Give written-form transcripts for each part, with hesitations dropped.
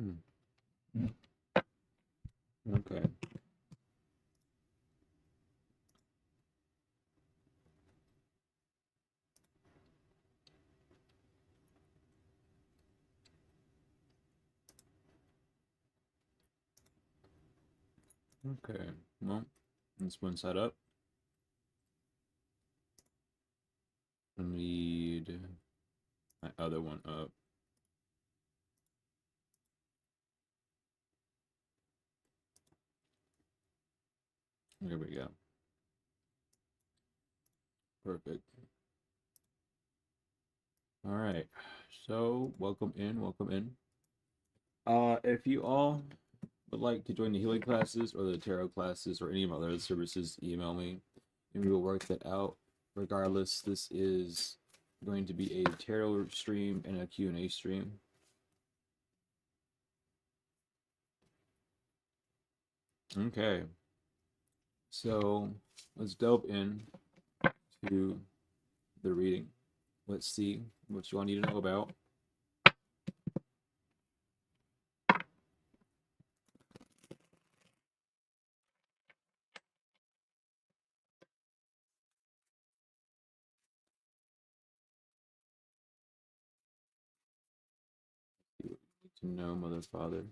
Hmm. Okay. Okay. Well, this one set up. I need my other one up. There we go. Perfect. All right. So, welcome in, welcome in. If you all would like to join the healing classes or the tarot classes or any of my other services, email me and we will work that out. Regardless, this is going to be a tarot stream and a Q&A stream. Okay. So, let's delve in to the reading. Let's see what you all need to know about. What you need to know, Mother, Father,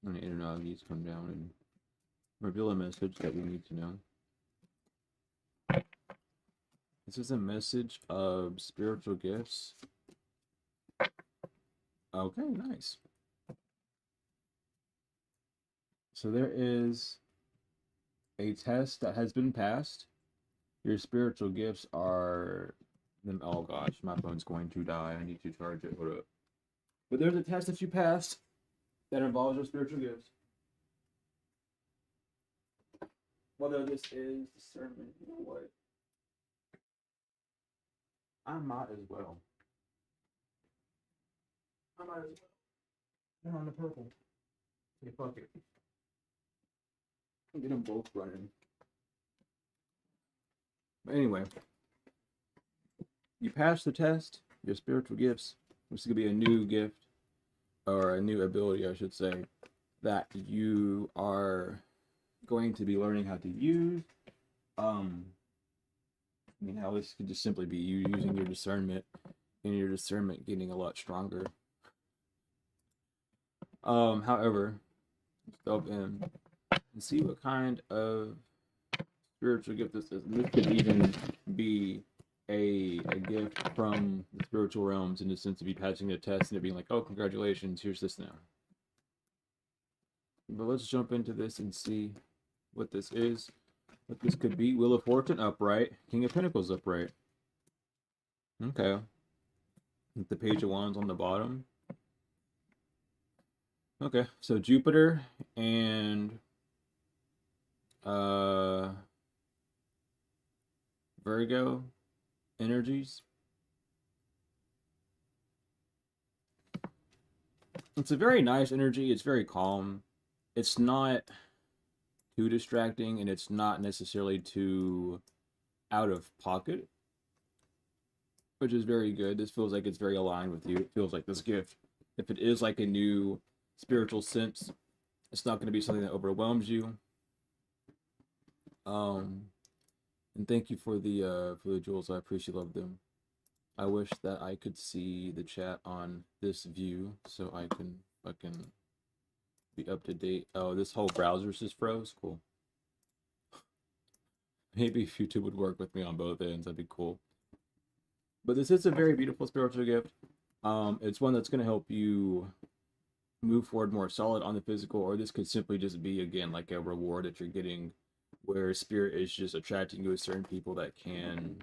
and the inner needs come down and reveal a message that we need to know. This is a message of spiritual gifts. Okay, nice. So there is a test that has been passed. Your spiritual gifts are them. Oh gosh, my phone's going to die. I need to charge it. Hold up. But there's a test that you passed that involves your spiritual gifts. Whether this is discernment, you know what? I might as well. I might as well. They're on the purple. Okay, fuck it. Get them both running. But anyway, you passed the test. Your spiritual gifts, which is gonna be a new gift or a new ability, I should say, that you are going to be learning how to use. I mean, how this could just simply be you using your discernment and your discernment getting a lot stronger. However, let's delve in and see what kind of spiritual gift this is. And this could even be a gift from the spiritual realms in the sense of you passing the test and it being like, oh, congratulations, here's this now. But let's jump into this and see what this is. What this could be. Wheel of Fortune upright. King of Pentacles upright. Okay. With the Page of Wands on the bottom. Okay, so Jupiter and Virgo energies. It's a very nice energy. It's very calm. It's not too distracting and it's not necessarily too out of pocket, which is very good. This feels like it's very aligned with you. It feels like this gift, if it is like a new spiritual sense, it's not going to be something that overwhelms you. And thank you for the jewels. I appreciate love them. I wish that I could see the chat on this view so I can fucking be up to date. Oh, this whole browser just froze. Cool. Maybe if YouTube would work with me on both ends, that'd be cool. But this is a very beautiful spiritual gift. It's one that's going to help you move forward more solid on the physical, or this could simply just be, again, like a reward that you're getting where spirit is just attracting you to certain people that can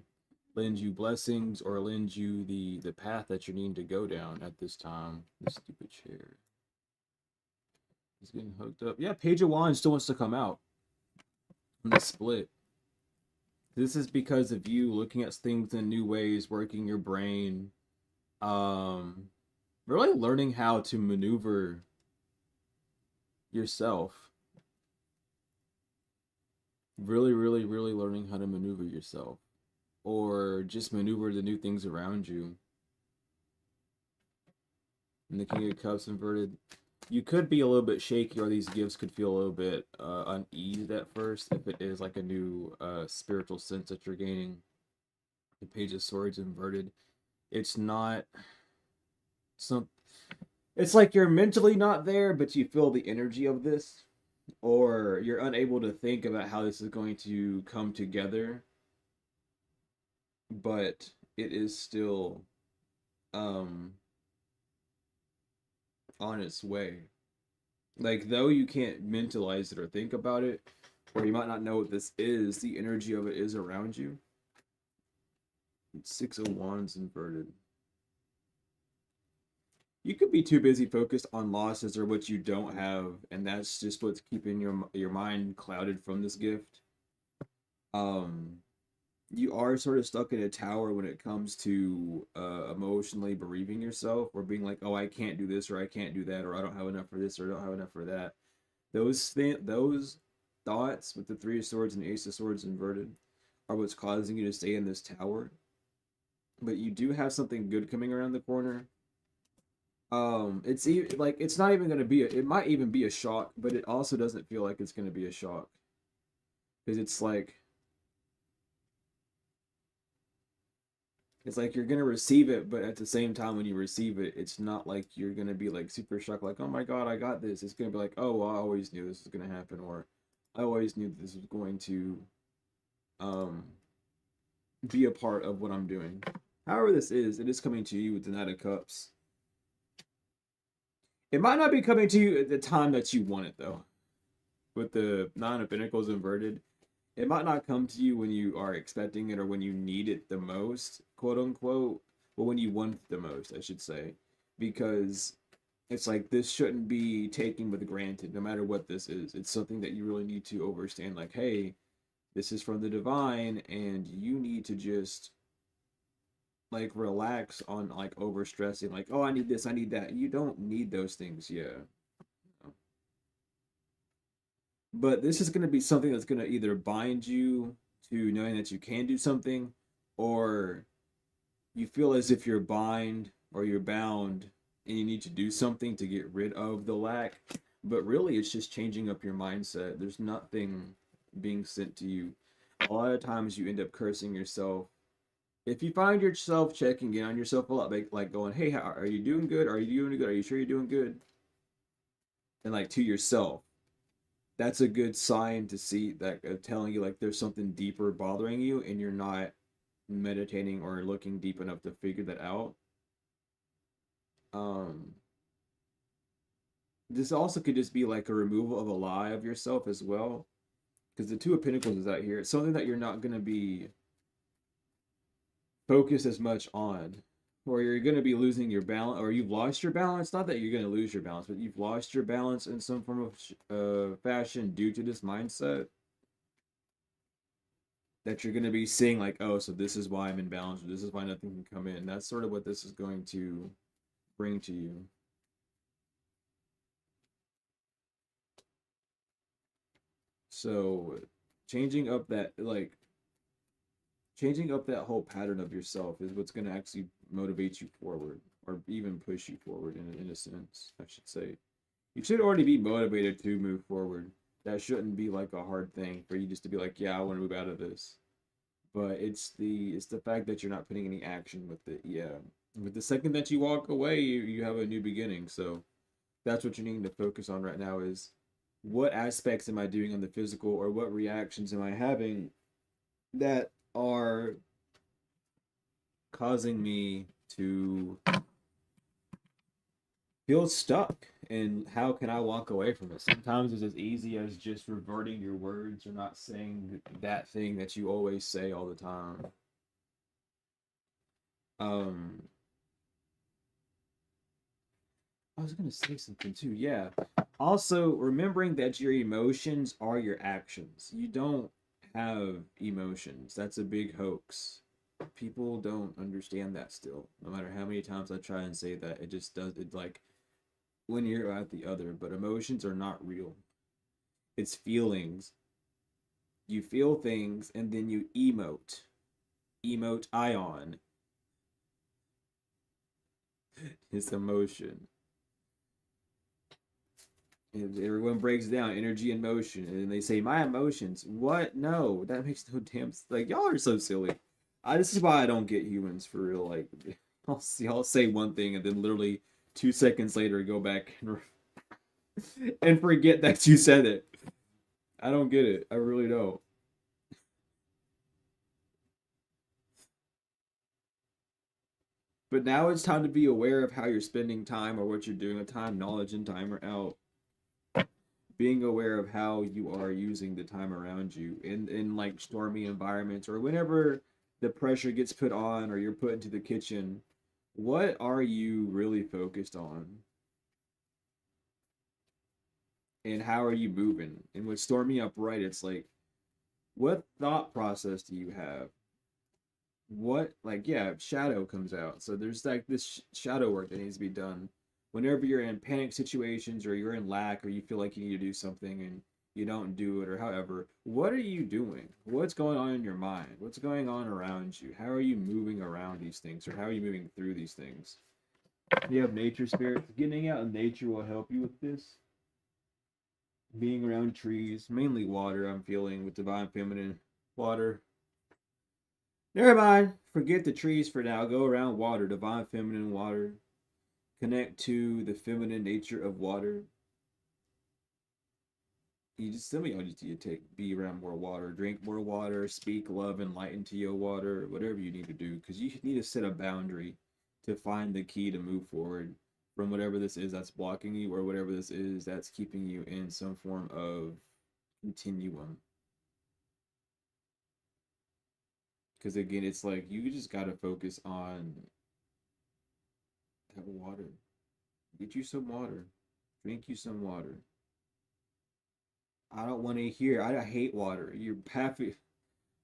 lend you blessings or lend you the path that you need to go down at this time. This stupid chair. He's getting hooked up. Yeah, Page of Wands still wants to come out in the split. This is because of you looking at things in new ways, working your brain, really learning how to maneuver yourself. Really learning how to maneuver yourself. Or just maneuver the new things around you. And the King of Cups inverted. You could be a little bit shaky, or these gifts could feel a little bit uneased at first if it is like a new spiritual sense that you're gaining. The Page of Swords inverted. It's not some. It's like you're mentally not there, but you feel the energy of this, or you're unable to think about how this is going to come together, but it is still um on its way. Like, though you can't mentalize it or think about it, or you might not know what this is, the energy of it is around you. Six of Wands inverted. You could be too busy focused on losses or what you don't have, and that's just what's keeping your mind clouded from this gift. Um, you are sort of stuck in a tower when it comes to emotionally bereaving yourself, or being like, oh, I can't do this, or I can't do that, or I don't have enough for this, or I don't have enough for that. Those thoughts with the Three of Swords and Ace of Swords inverted are what's causing you to stay in this tower. But you do have something good coming around the corner. It's even like it's not even gonna be it might even be a shock, but it also doesn't feel like it's gonna be a shock. Because it's like you're gonna receive it, but at the same time when you receive it, it's not like you're gonna be like super shocked, like, oh my god, I got this. It's gonna be like, oh well, I always knew this was gonna happen, or I always knew this was going to um be a part of what I'm doing. However this is, it is coming to you with the Knight of Cups. It might not be coming to you at the time that you want it though. With the Nine of Pentacles inverted, it might not come to you when you are expecting it or when you need it the most, quote unquote, but when you want it the most, I should say. Because it's like this shouldn't be taken with granted, no matter what this is. It's something that you really need to understand, like, hey, this is from the divine, and you need to just like relax on like over stressing, like, oh, I need this, I need that. You don't need those things, yeah. But this is going to be something that's going to either bind you to knowing that you can do something, or you feel as if you're bind or you're bound and you need to do something to get rid of the lack. But really, it's just changing up your mindset. There's nothing being sent to you. A lot of times you end up cursing yourself. If you find yourself checking in on yourself a lot, like going, hey, how, are you doing good? Are you doing good? Are you sure you're doing good? And like to yourself, that's a good sign to see that telling you like there's something deeper bothering you and you're not meditating or looking deep enough to figure that out. Um, this also could just be like a removal of a lie of yourself as well, because the Two of Pentacles is out here. It's something that you're not going to be focused as much on, or you're going to be losing your balance, or you've lost your balance. Not that you're going to lose your balance, but you've lost your balance in some form of fashion due to this mindset. That you're going to be seeing like, oh, so this is why I'm in balance, or this is why nothing can come in. That's sort of what this is going to bring to you. So changing up that whole pattern of yourself is what's going to actually motivate you forward, or even push you forward in a sense, I should say. You should already be motivated to move forward. That shouldn't be like a hard thing for you just to be like, yeah, I want to move out of this. But it's the fact that you're not putting any action with it. Yeah. With the second that you walk away, you have a new beginning. So that's what you're needing to focus on right now is what aspects am I doing on the physical, or what reactions am I having that are causing me to feel stuck, and how can I walk away from it? Sometimes it's as easy as just reverting your words or not saying that thing that you always say all the time. Um, I was gonna say something too. Yeah. Also, remembering that your emotions are your actions. You don't have emotions. That's a big hoax. People don't understand that still. No matter how many times I try and say that, it just does it like when you're at the other, but emotions are not real. It's feelings. You feel things and then you emote. Emote ion is emotion. Everyone breaks down energy and motion, and they say my emotions. What? No, that makes no damn. Like y'all are so silly. This is why I don't get humans for real. Like I'll say one thing and then literally 2 seconds later go back and forget that you said it. I don't get it. I really don't. But now it's time to be aware of how you're spending time or what you're doing with time. Knowledge and time are out. Being aware of how you are using the time around you in like stormy environments or whenever the pressure gets put on or you're put into the kitchen, what are you really focused on? And how are you moving? And with stormy upright, it's like, what thought process do you have? What, like, yeah, shadow comes out. So there's like this shadow work that needs to be done whenever you're in panic situations or you're in lack or you feel like you need to do something and you don't do it or however. What are you doing? What's going on in your mind? What's going on around you? How are you moving around these things or how are you moving through these things? You have nature spirits. Getting out in nature will help you with this. Being around trees, mainly water, I'm feeling with divine feminine water. Never mind. Forget the trees for now. Go around water, divine feminine water. Connect to the feminine nature of water. Some of y'all just need to be around more water, drink more water, speak love and light into your water, whatever you need to do, because you need to set a boundary to find the key to move forward from whatever this is that's blocking you or whatever this is that's keeping you in some form of continuum. Because again, it's like you just gotta focus on that water. Get you some water. Drink you some water. I don't want to hear. I hate water. You're half.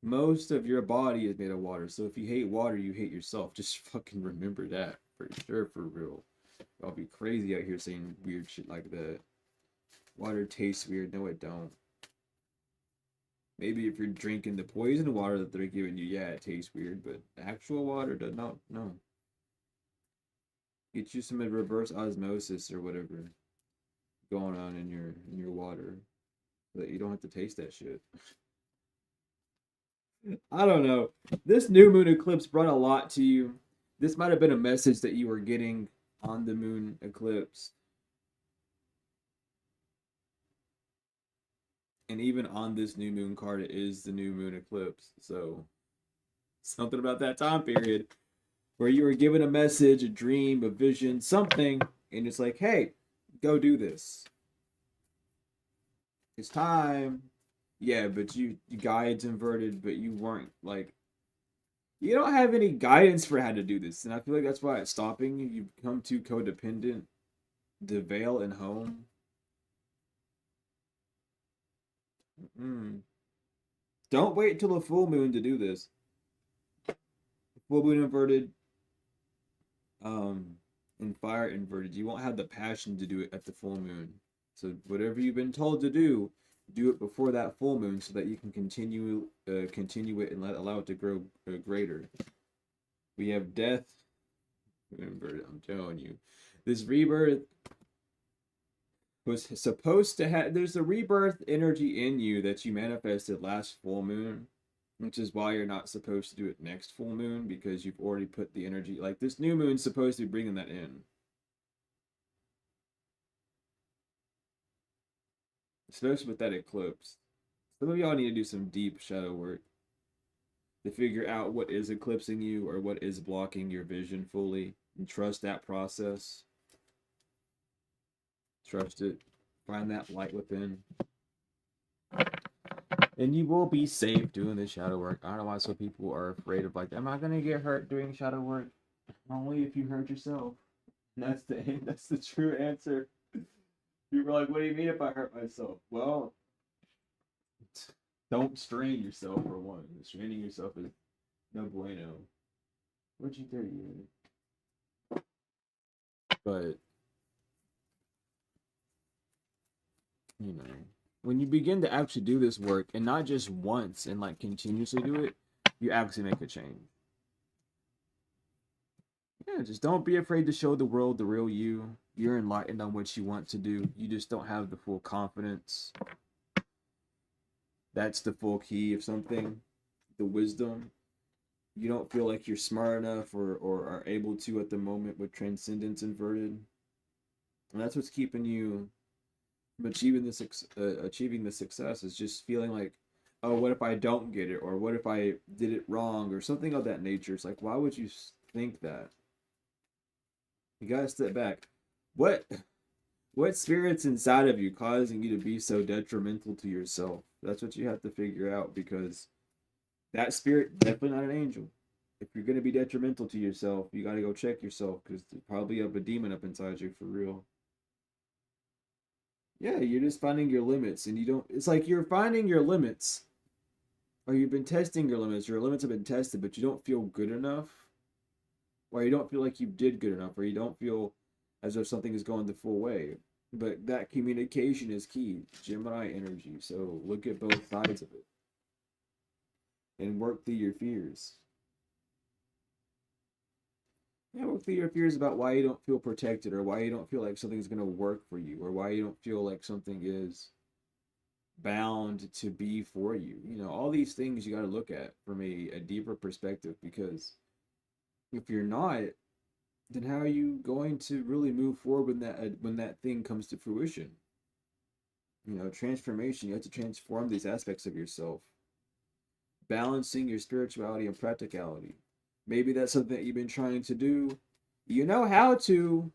Most of your body is made of water. So if you hate water, you hate yourself. Just fucking remember that for sure, for real. I'll be crazy out here saying weird shit like that. Water tastes weird. No, it don't. Maybe if you're drinking the poison water that they're giving you, yeah, it tastes weird. But actual water does not. No. Get you some reverse osmosis or whatever going on in your water, so that you don't have to taste that shit. I don't know. This new moon eclipse brought a lot to you. This might have been a message that you were getting on the moon eclipse. And even on this new moon card, it is the new moon eclipse. So, something about that time period where you were given a message, a dream, a vision, something, and it's like, hey, go do this. It's time. Yeah, but you guides inverted, but you weren't like you don't have any guidance for how to do this, and I feel like that's why it's stopping you. You become too codependent to veil and home. Mm. Don't wait till the full moon to do this. Full moon inverted, um, and fire inverted. You won't have the passion to do it at the full moon. So whatever you've been told to do it before that full moon, so that you can continue it and allow it to grow greater. We have death inverted. I'm telling you, this rebirth was supposed to have. There's a rebirth energy in you that you manifested last full moon, which is why you're not supposed to do it next full moon, because you've already put the energy. Like this new moon's supposed to be bringing that in. Especially with that eclipse. Some of y'all need to do some deep shadow work to figure out what is eclipsing you or what is blocking your vision fully, and trust that process. Trust it. Find that light within. And you will be safe doing this shadow work. I don't know why some people are afraid of like, am I gonna get hurt doing shadow work? Only if you hurt yourself. That's the true answer. People are like, what do you mean if I hurt myself? Well, don't strain yourself for one. Straining yourself is no bueno. What'd you do? But you know, when you begin to actually do this work and not just once and like continuously do it, you actually make a change. Yeah, just don't be afraid to show the world the real you. You're enlightened on what you want to do. You just don't have the full confidence. That's the full key of something, the wisdom. You don't feel like you're smart enough or are able to at the moment with transcendence inverted. And that's what's keeping you from achieving the success, is just feeling like, oh, what if I don't get it? Or what if I did it wrong? Or something of that nature. It's like, why would you think that? You gotta step back. What what spirit's inside of you causing you to be so detrimental to yourself? That's what you have to figure out, because that spirit definitely not an angel. If you're gonna be detrimental to yourself, you gotta go check yourself, because there's probably have a demon up inside you for real. Yeah, you're just finding your limits, and you don't. It's like you're finding your limits, or you've been testing your limits. Your limits have been tested, but you don't feel good enough, or you don't feel like you did good enough, or you don't feel as if something is going the full way. But that communication is key, Gemini energy. So look at both sides of it and work through your fears. Yeah, work through your fears about why you don't feel protected, or why you don't feel like something's going to work for you, or why you don't feel like something is bound to be for you. All these things you got to look at from a deeper perspective, because if you're not, then how are you going to really move forward when that thing comes to fruition? Transformation, you have to transform these aspects of yourself, balancing your spirituality and practicality. Maybe that's something that you've been trying to do. You know how to,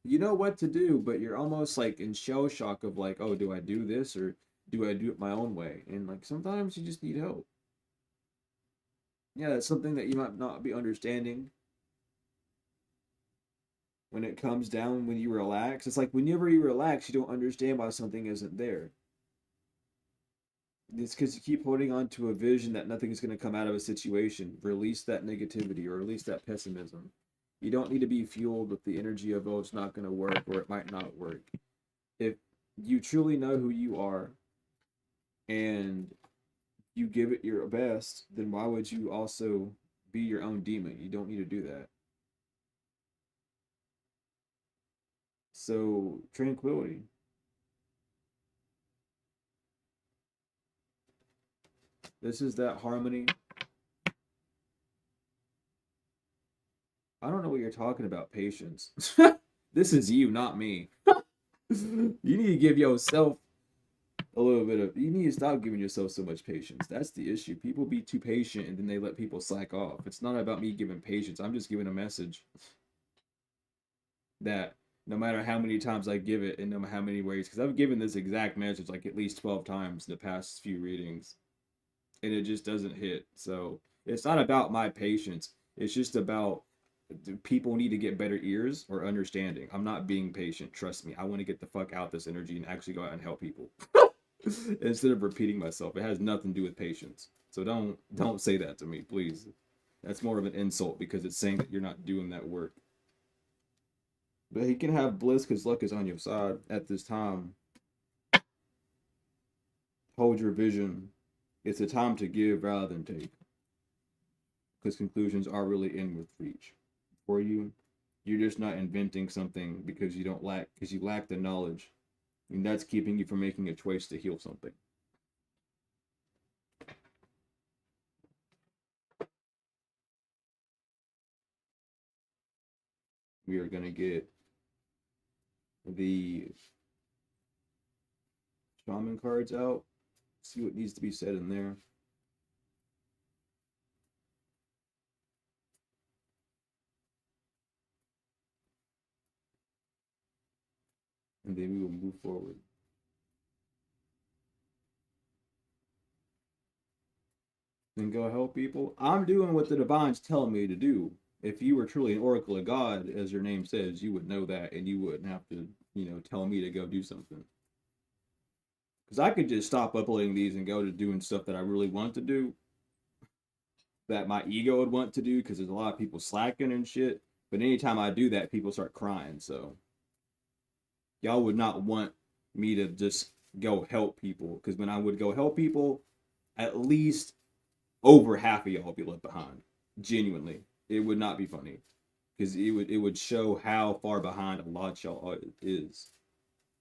you know what to do, but you're almost like in shell shock of like, oh, do I do this, or do I do it my own way? And like sometimes you just need help. Yeah, that's something that you might not be understanding when it comes down when you relax. It's like whenever you relax, you don't understand why something isn't there. It's because you keep holding on to a vision that nothing is going to come out of a situation. Release that negativity, or release that pessimism. You don't need to be fueled with the energy of, oh, it's not going to work, or it might not work. If you truly know who you are and you give it your best, then why would you also be your own demon? You don't need to do that. So, tranquility. This is that harmony. I don't know what you're talking about, patience. This is you, not me. You need to give yourself a little bit of, you need to stop giving yourself so much patience. That's the issue. People be too patient and then they let people slack off. It's not about me giving patience. I'm just giving a message that no matter how many times I give it, and no matter how many ways, because I've given this exact message like at least 12 times in the past few readings, and it just doesn't hit. So it's not about my patience. It's just about people need to get better ears or understanding. I'm not being patient. Trust me. I want to get the fuck out this energy and actually go out and help people instead of repeating myself. It has nothing to do with patience. So don't say that to me, please. That's more of an insult, because it's saying that you're not doing that work. But he can have bliss because luck is on your side at this time. Hold your vision. It's a time to give rather than take, because conclusions are really in with reach for you. You're just not inventing something because you lack the knowledge, and that's keeping you from making a choice to heal something. We are gonna get the shaman cards out, see what needs to be said in there. And then we will move forward. Then go help people. I'm doing what the divine's telling me to do. If you were truly an oracle of God, as your name says, you would know that, and you wouldn't have to, tell me to go do something. Because I could just stop uploading these and go to doing stuff that I really want to do, that my ego would want to do, because there's a lot of people slacking and shit. But anytime I do that, people start crying. So y'all would not want me to just go help people, because when I would go help people, at least over half of y'all be left behind. Genuinely, it would not be funny. because it would show how far behind a lot y'all is,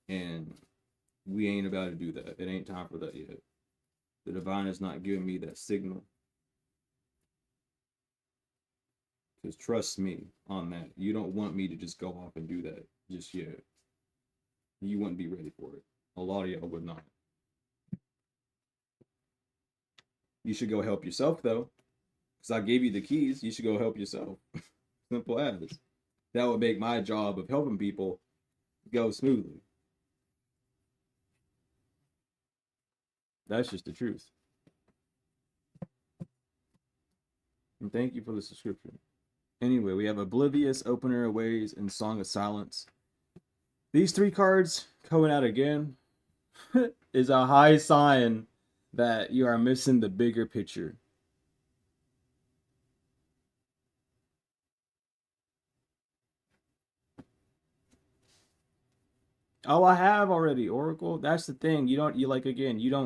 and we ain't about to do that. It ain't time for that yet. The divine is not giving me that signal. Because trust me on that. You don't want me to just go off and do that just yet. You wouldn't be ready for it. A lot of y'all would not. You should go help yourself though. Because I gave you the keys. You should go help yourself. Simple as. That would make my job of helping people go smoothly. That's just the truth. And thank you for the subscription. Anyway, we have Oblivious, Opener of Ways, and Song of Silence. These three cards coming out again is a high sign that you are missing the bigger picture. Oh, I have already, Oracle. That's the thing. You don't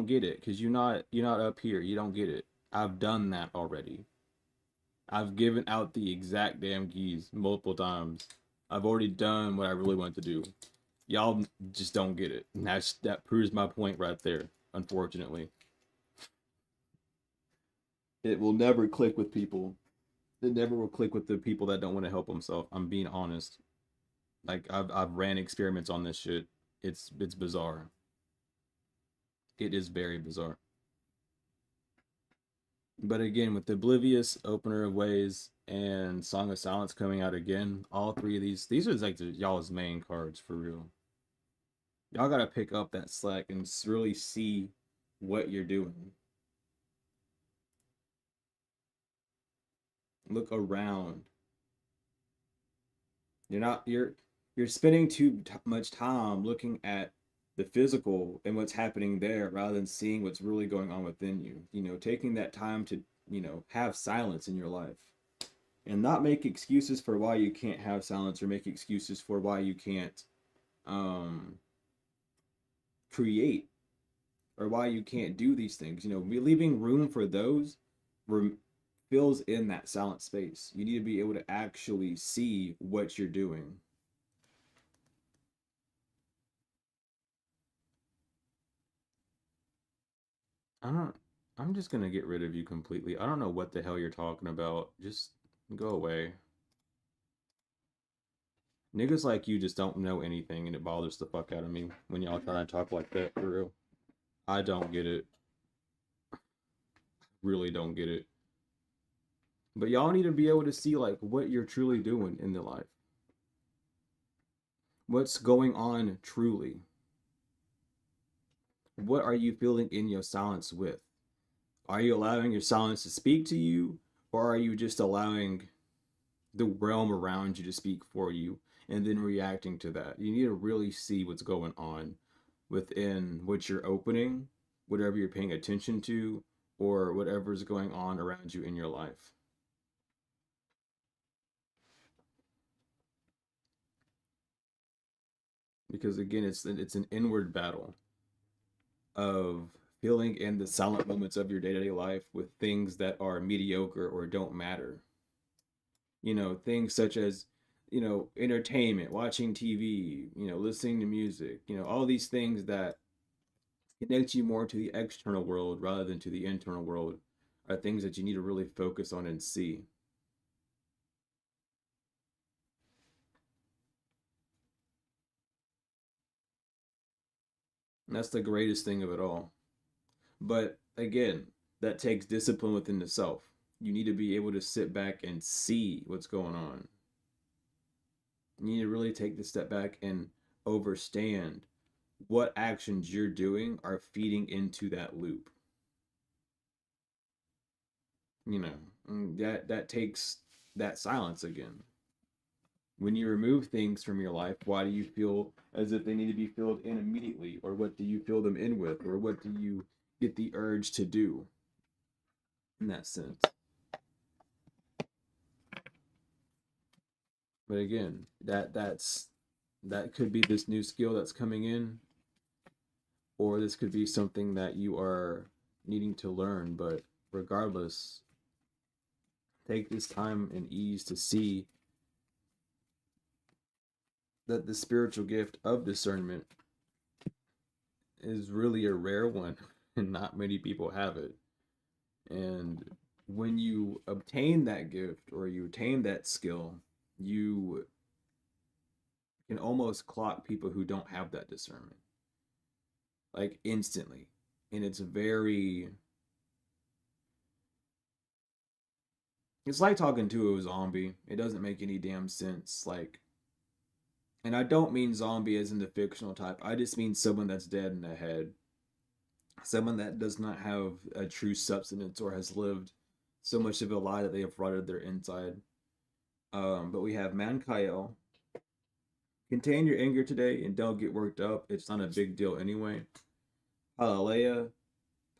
get it because you're not up here. You don't get it. I've done that already. I've given out the exact damn keys multiple times. I've already done what I really want to do. Y'all just don't get it. And that proves my point right there, unfortunately. It will never click with people. It never will click with the people that don't want to help themselves. I'm being honest. Like I've ran experiments on this shit. It's bizarre. It is very bizarre. But again, with the Oblivious, Opener of Ways, and Song of Silence coming out again, all three of these are like y'all's main cards for real. Y'all gotta pick up that slack and really see what you're doing. Look around. You're spending too much time looking at the physical and what's happening there rather than seeing what's really going on within you. Taking that time to, have silence in your life and not make excuses for why you can't have silence or make excuses for why you can't create or why you can't do these things. Leaving room for those fills in that silent space. You need to be able to actually see what you're doing. I don't. I'm just gonna get rid of you completely. I don't know what the hell you're talking about. Just go away. Niggas like you just don't know anything, and it bothers the fuck out of me when y'all try to talk like that for real. I don't get it. Really don't get it. But y'all need to be able to see like what you're truly doing in the life. What's going on truly? What are you feeling in your silence with? Are you allowing your silence to speak to you, or are you just allowing the realm around you to speak for you and then reacting to that? You need to really see what's going on within what you're opening, whatever you're paying attention to, or whatever's going on around you in your life. Because again, it's an inward battle of filling in the silent moments of your day-to-day life with things that are mediocre or don't matter. Things such as, entertainment, watching TV, listening to music, all these things that connect you more to the external world rather than to the internal world are things that you need to really focus on and see. And that's the greatest thing of it all. But again, that takes discipline within the self. You need to be able to sit back and see what's going on. You need to really take the step back and understand what actions you're doing are feeding into that loop. That takes that silence again. When you remove things from your life, why do you feel as if they need to be filled in immediately? Or what do you fill them in with? Or what do you get the urge to do in that sense? But again, that could be this new skill that's coming in, or this could be something that you are needing to learn. But regardless, take this time and ease to see that the spiritual gift of discernment is really a rare one, and not many people have it. And when you obtain that gift or you attain that skill, you can almost clock people who don't have that discernment, like instantly. And it's like talking to a zombie. It doesn't make any damn sense. Like, and I don't mean zombie as in the fictional type. I just mean someone that's dead in the head. Someone that does not have a true substance or has lived so much of a lie that they have rotted their inside. But we have Mankael. Contain your anger today and don't get worked up. It's not a big deal anyway. Hallelujah.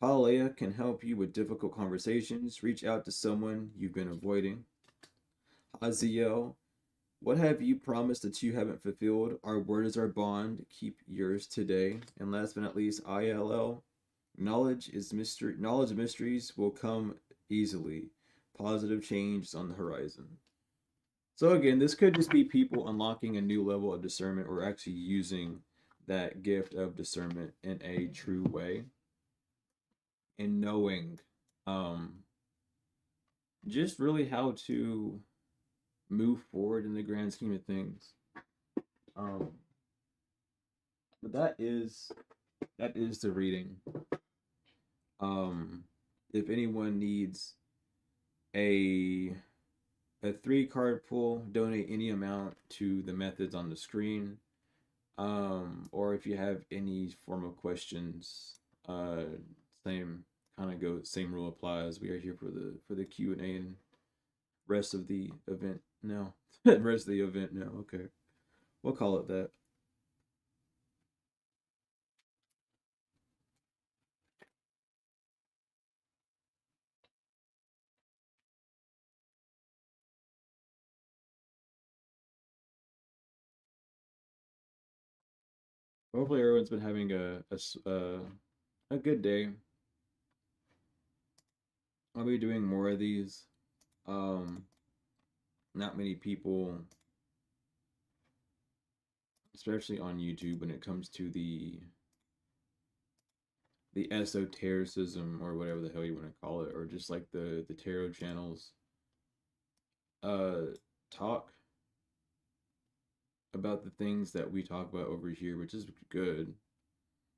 Hallelujah can help you with difficult conversations. Reach out to someone you've been avoiding. Haziel. What have you promised that you haven't fulfilled? Our word is our bond. Keep yours today. And last but not least, ILL. Knowledge is mystery. Knowledge of mysteries will come easily. Positive change is on the horizon. So again, this could just be people unlocking a new level of discernment or actually using that gift of discernment in a true way and knowing just really how to move forward in the grand scheme of things. Um, but that is the reading. If anyone needs a 3-card pull, donate any amount to the methods on the screen. Or if you have any form of questions, same rule applies. We are here for the Q&A and rest of the event now. Rest of the event now. Okay, we'll call it that. Hopefully everyone's been having a good day. I'll be doing more of these. Um, Not many people, especially on YouTube, when it comes to the esotericism or whatever the hell you want to call it, or just like the tarot channels, uh, talk about the things that we talk about over here, which is good.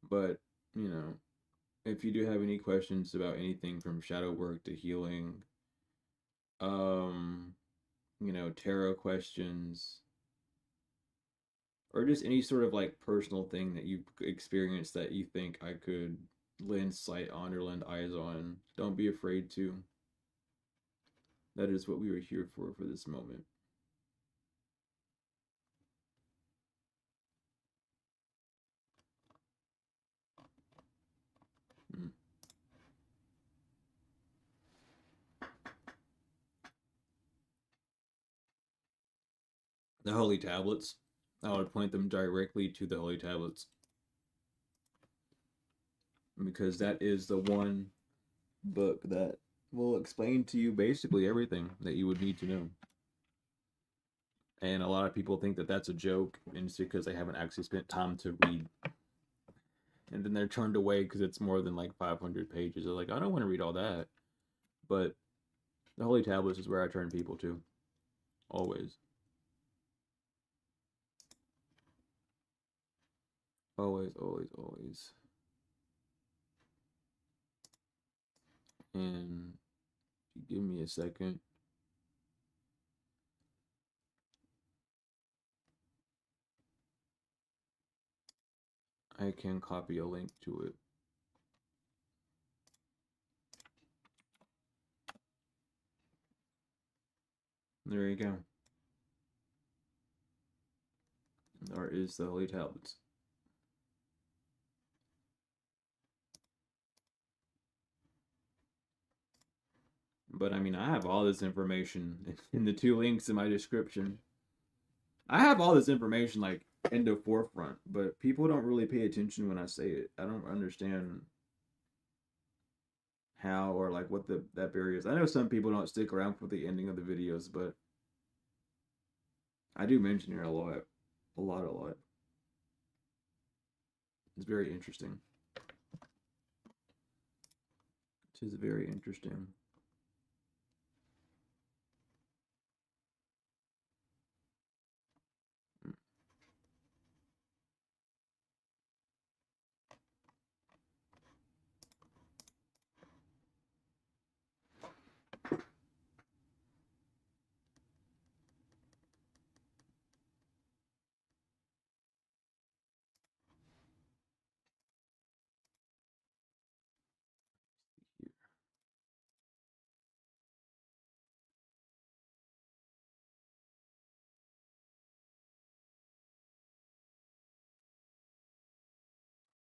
But you know, if you do have any questions about anything from shadow work to healing, um, tarot questions, or just any sort of like personal thing that you've experienced that you think I could lend sight on or lend eyes on, don't be afraid to. That is what we were here for this moment. Mm. The Holy Tablets. I would point them directly to the Holy Tablets because that is the one book that will explain to you basically everything that you would need to know. And a lot of people think that that's a joke, and it's because they haven't actually spent time to read. And then they're turned away because it's more than like 500 pages. They're like, I don't want to read all that. But the Holy Tablets is where I turn people to. Always. Always, always, always. And if you give me a second. I can copy a link to it. There you go. There is the Holy Tablets. But I mean, I have all this information in the 2 links in my description. I have all this information like in the forefront, but people don't really pay attention when I say it. I don't understand how or like what that barrier is. I know some people don't stick around for the ending of the videos, but I do mention it a lot. A lot, a lot. It's very interesting. It is very interesting.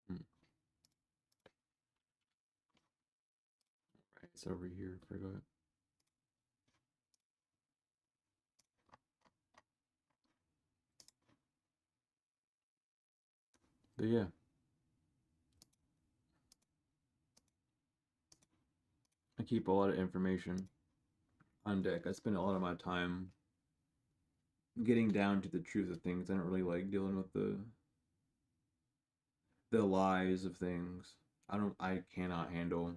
Hmm. Right, it's over here. Forgot. But yeah, I keep a lot of information on deck. I spend a lot of my time getting down to the truth of things. I don't really like dealing with the lies of things. I cannot handle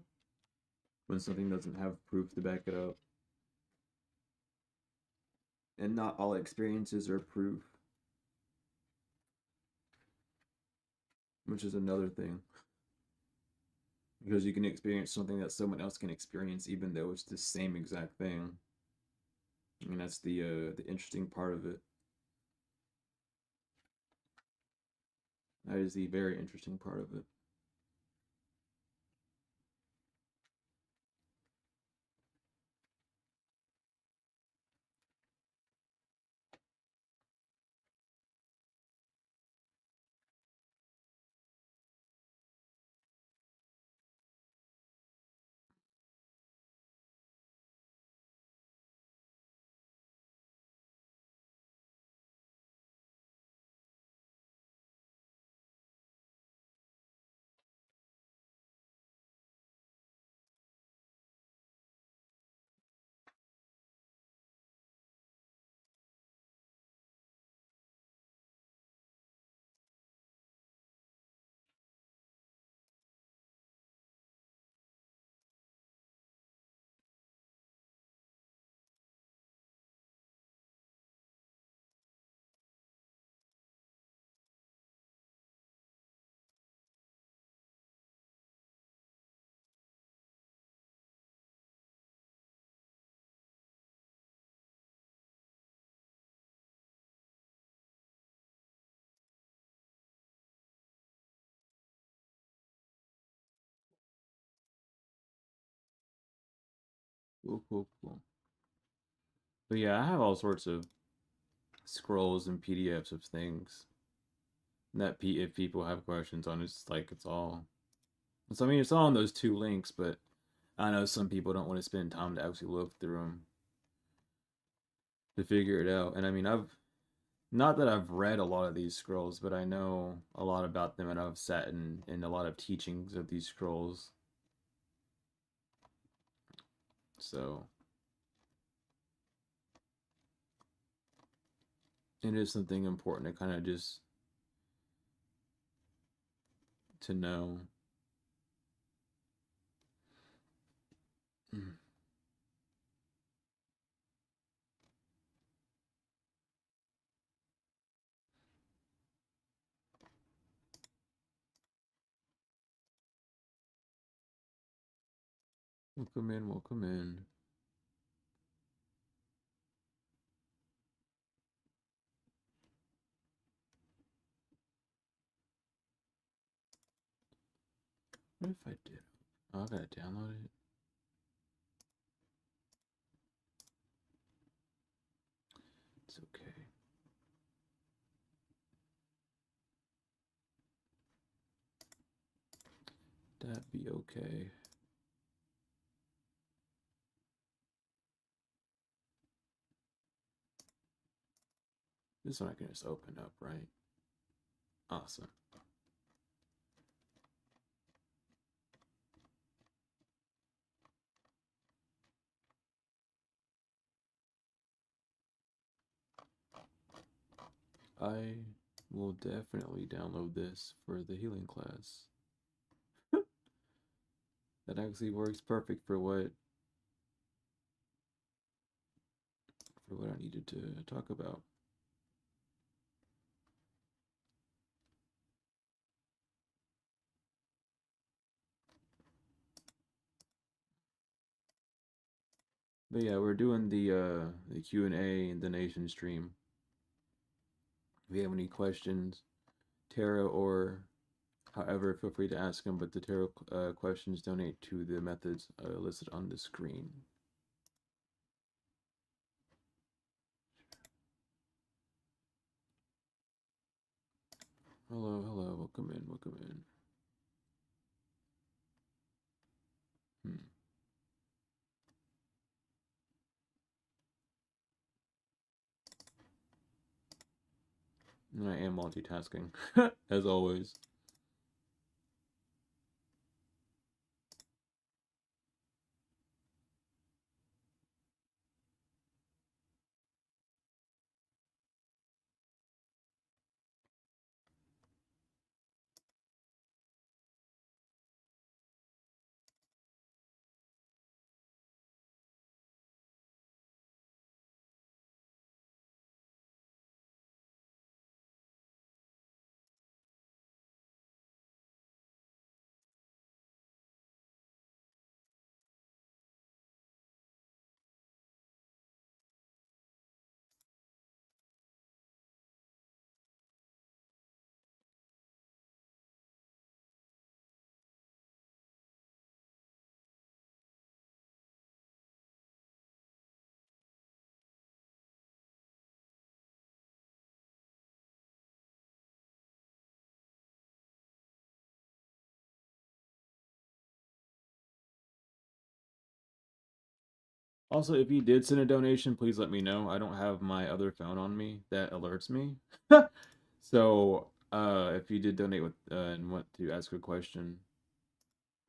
when something doesn't have proof to back it up. And not all experiences are proof, which is another thing. Because you can experience something that someone else can experience even though it's the same exact thing. I mean that's the interesting part of it. That is the very interesting part of it. Cool, cool, cool. But yeah, I have all sorts of scrolls and PDFs of things that if people have questions on, it's like it's all. So I mean, it's all on those two links, but I know some people don't want to spend time to actually look through them to figure it out. And I mean, I've not that I've read a lot of these scrolls, but I know a lot about them, and I've sat in a lot of teachings of these scrolls. So it is something important to kind of just to know. Welcome in, welcome in. What if I did? Oh, I gotta download it. It's okay. That be okay. This one I can just open up, right? Awesome. I will definitely download this for the healing class. That actually works perfect for what I needed to talk about. But yeah, we're doing the Q&A and donation stream. If you have any questions, tarot or however, feel free to ask them. But the tarot questions donate to the methods listed on the screen. Hello, hello, welcome in, welcome in. I am multitasking, as always. Also, if you did send a donation, please let me know. I don't have my other phone on me that alerts me. So, if you did donate with and want to ask a question,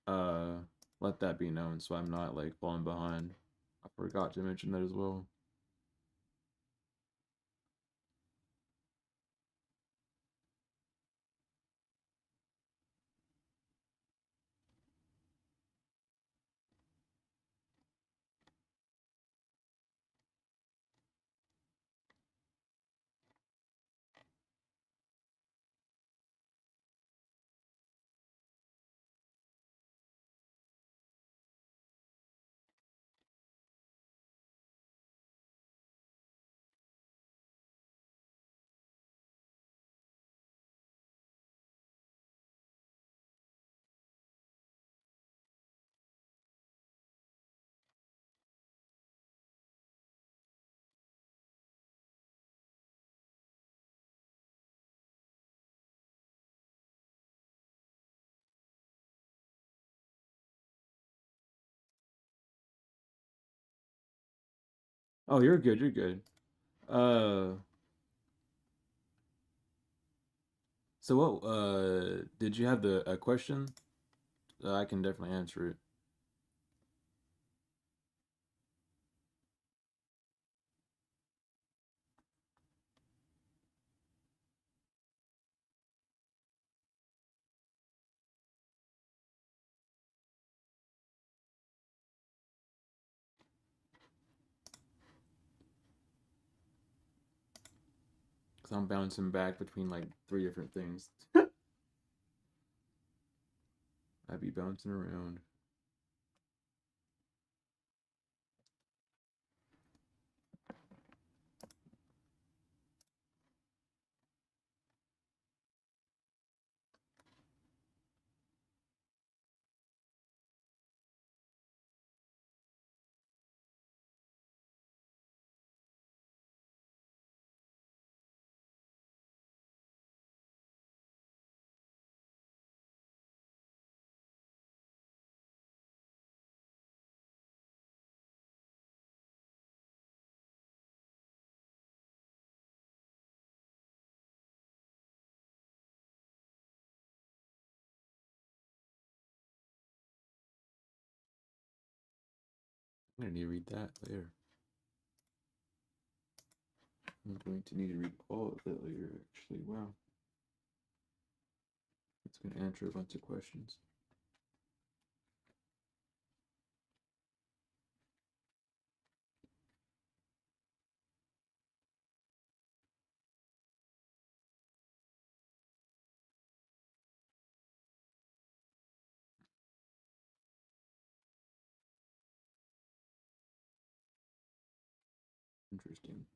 uh, let that be known so I'm not like falling behind. I forgot to mention that as well. Oh, you're good. You're good. Uh, so what? Did you have the a question? I can definitely answer it. Cause I'm bouncing back between like 3 different things. I'd be bouncing around. I'm gonna need to read that later. I'm going to need to read all of that later, actually. Wow. It's going to answer a bunch of questions. Interesting.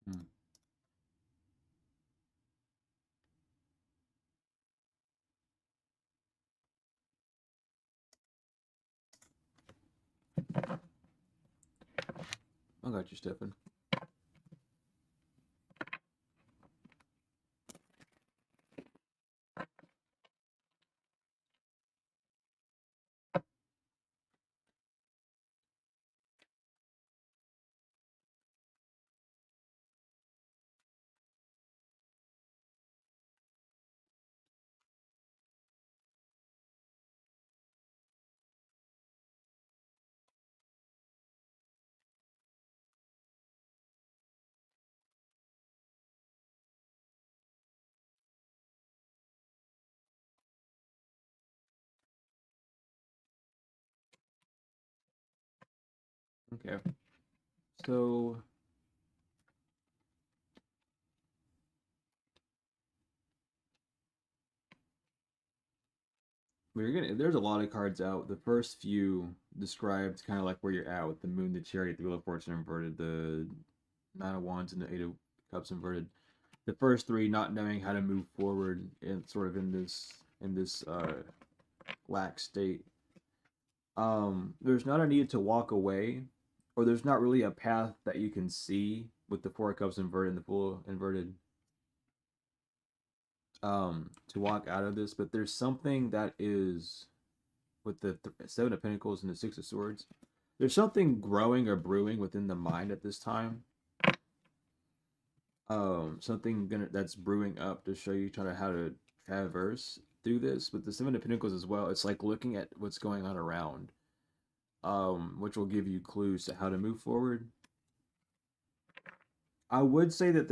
Hmm. I got you, Stefan. Okay. So there's a lot of cards out. The first few described kind of like where you're at with the moon, the chariot, the wheel of fortune inverted, the nine of wands, and the eight of cups inverted. The first three not knowing how to move forward and sort of in this lack state. There's not a need to walk away, or there's not really a path that you can see with the four of cups inverted and the fool inverted to walk out of this, but there's something that is with the seven of pentacles and the six of swords. There's something growing or brewing within the mind at this time. Something that's brewing up to show you kind of how to traverse through this. With the seven of pentacles as well, it's like looking at what's going on around, which will give you clues to how to move forward. I would say that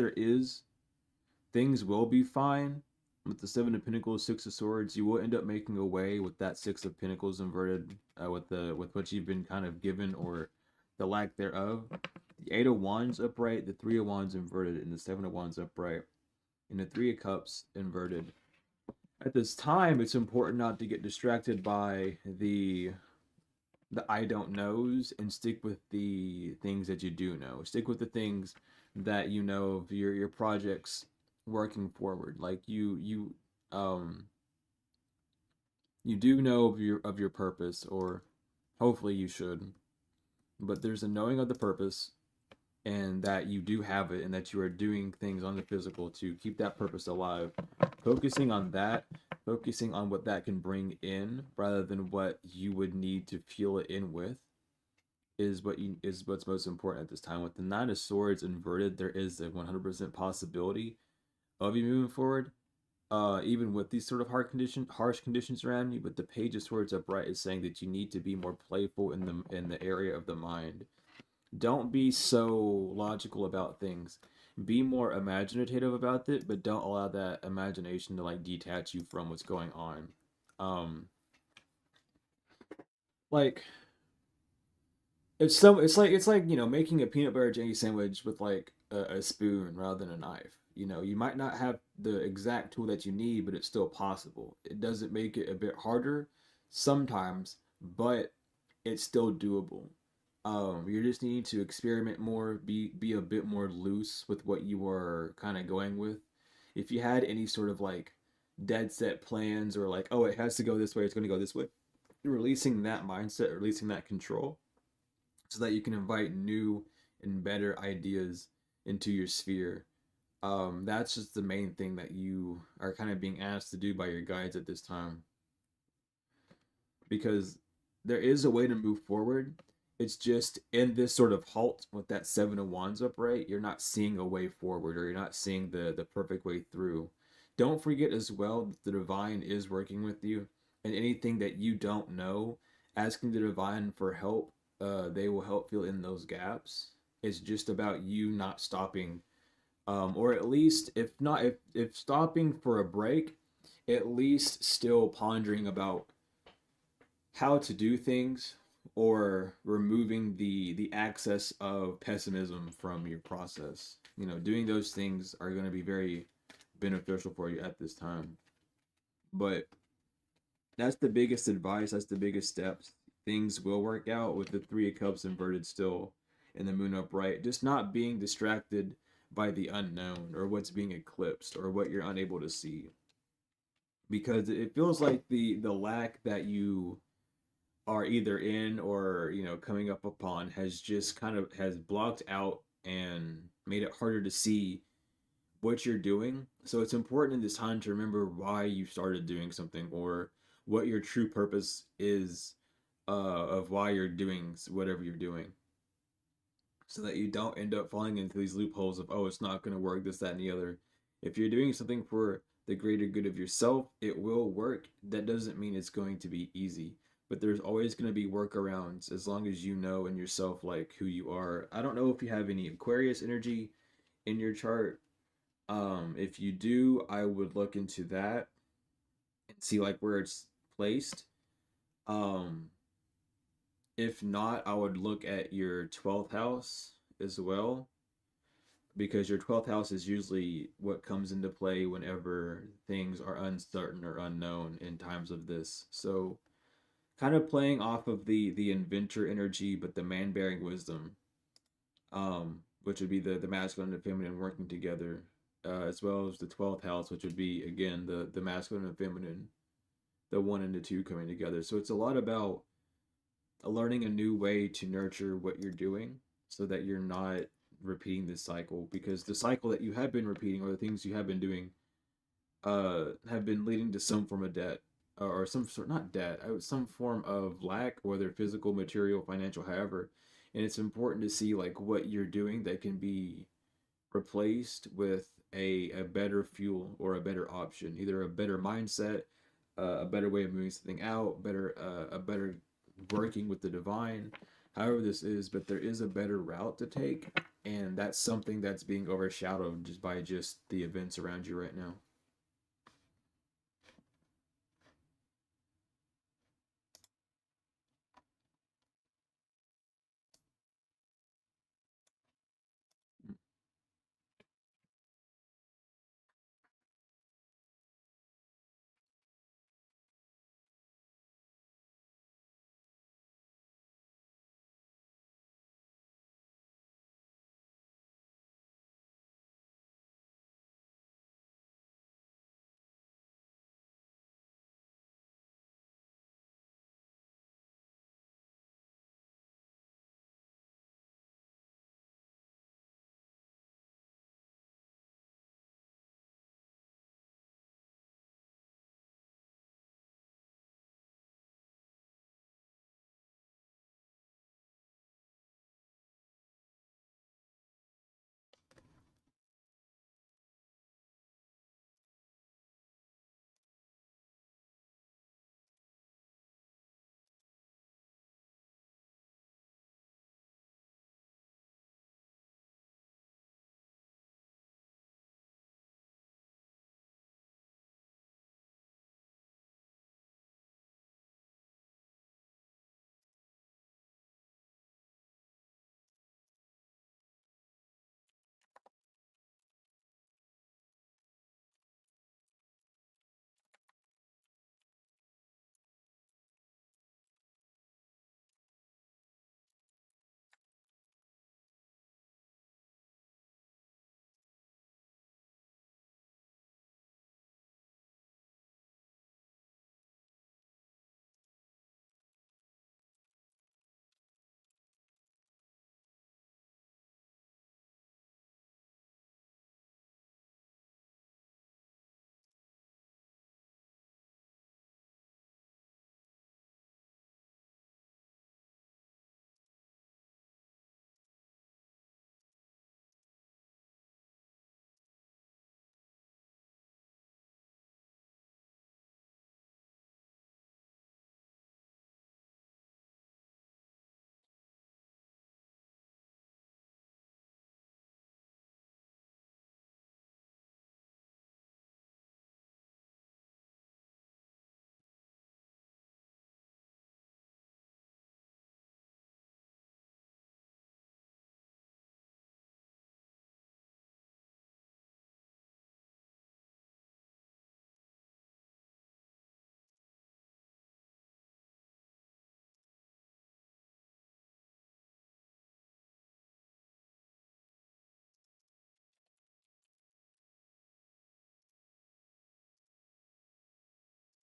things will be fine with the seven of pentacles, six of swords. You will end up making a way with that six of pentacles inverted, with what you've been kind of given or the lack thereof. The eight of wands upright, the three of wands inverted, and the seven of wands upright, and the three of cups inverted. At this time, it's important not to get distracted by the I don't knows, and stick with the things that you do know. Stick with the things that you know of your projects working forward. Like you do know of your purpose, or hopefully you should. But there's a knowing of the purpose, and that you do have it, and that you are doing things on the physical to keep that purpose alive. Focusing on that, focusing on what that can bring in rather than what you would need to fuel it in with is what's most important at this time. With the nine of swords inverted, there is a 100% possibility of you moving forward, even with these sort of harsh conditions around you. But the page of swords upright is saying that you need to be more playful in the area of the mind. Don't be so logical about things. Be more imaginative about it, but don't allow that imagination to like detach you from what's going on. Um, like it's like making a peanut butter jelly sandwich with like a spoon rather than a knife. You might not have the exact tool that you need, but it's still possible. It doesn't make it a bit harder sometimes, but it's still doable. You're just needing to experiment more, be a bit more loose with what you are kind of going with. If you had any sort of like dead set plans or like, oh, it has to go this way, it's going to go this way, releasing that mindset, releasing that control, so that you can invite new and better ideas into your sphere. That's just the main thing that you are kind of being asked to do by your guides at this time, because there is a way to move forward. It's just in this sort of halt with that seven of wands upright, you're not seeing a way forward, or you're not seeing the perfect way through. Don't forget as well that the divine is working with you, and anything that you don't know, asking the divine for help. They will help fill in those gaps. It's just about you not stopping, or at least if not, if stopping for a break, at least still pondering about how to do things, or removing the access of pessimism from your process. Doing those things are going to be very beneficial for you at this time. But that's the biggest advice, that's the biggest steps. Things will work out with the three of cups inverted still and the moon upright, just not being distracted by the unknown, or what's being eclipsed, or what you're unable to see, because it feels like the lack that you are either in, or coming up upon, has just kind of has blocked out and made it harder to see what you're doing. So it's important in this time to remember why you started doing something, or what your true purpose is, of why you're doing whatever you're doing, so that you don't end up falling into these loopholes of, oh, it's not going to work, this, that, and the other. If you're doing something for the greater good of yourself, it will work. That doesn't mean it's going to be easy, but there's always going to be workarounds, as long as you know in yourself like who you are. I don't know if you have any Aquarius energy in your chart. If you do, I would look into that and see like where it's placed. Um, if not, I would look at your 12th house as well, because your 12th house is usually what comes into play whenever things are uncertain or unknown in times of this. So, kind of playing off of the inventor energy, but the man bearing wisdom, which would be the masculine and feminine working together, as well as the 12th house, which would be again the masculine and feminine, the one and the two coming together. So it's a lot about learning a new way to nurture what you're doing, so that you're not repeating this cycle, because the cycle that you have been repeating, or the things you have been doing, have been leading to some form of debt, or some sort, not debt, some form of lack, whether physical, material, financial, however. And it's important to see like what you're doing that can be replaced with a better fuel, or a better option, either a better mindset, a better way of moving something out, better a better working with the divine, however this is. But there is a better route to take, and that's something that's being overshadowed just by just the events around you right now.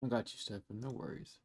I got you, Stefan. No worries.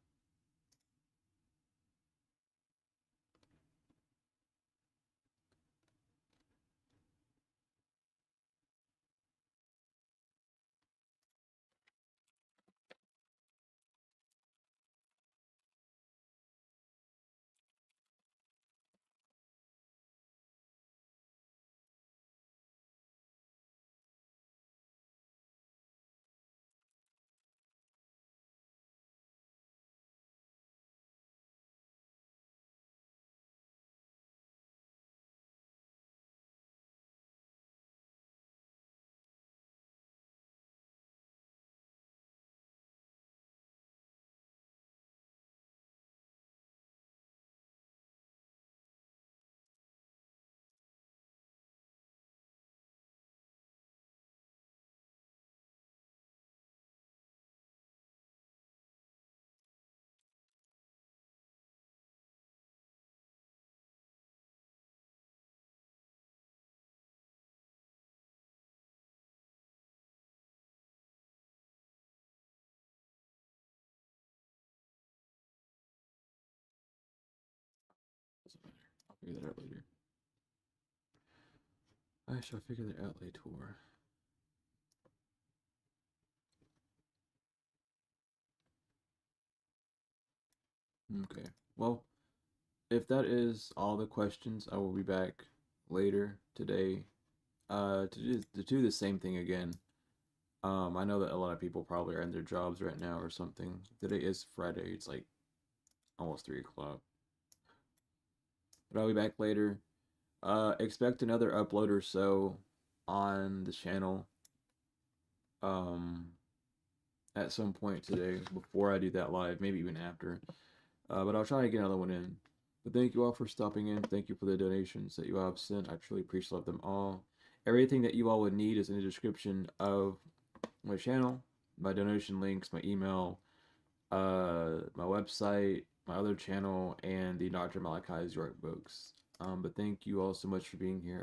Doesn't matter. I'll figure that out later. I shall figure that out later. Okay. Well, if that is all the questions, I will be back later today to do the same thing again. I know that a lot of people probably are in their jobs right now or something. Today is Friday. It's like almost 3 o'clock. But I'll be back later. Expect another upload or so on the channel. Um, at some point today before I do that live, maybe even after. But I'll try to get another one in. But thank you all for stopping in. Thank you for the donations that you all have sent. I truly appreciate them all. Everything that you all would need is in the description of my channel, my donation links, my email, my website, my other channel, and the Dr. Malachi's York books. But thank you all so much for being here.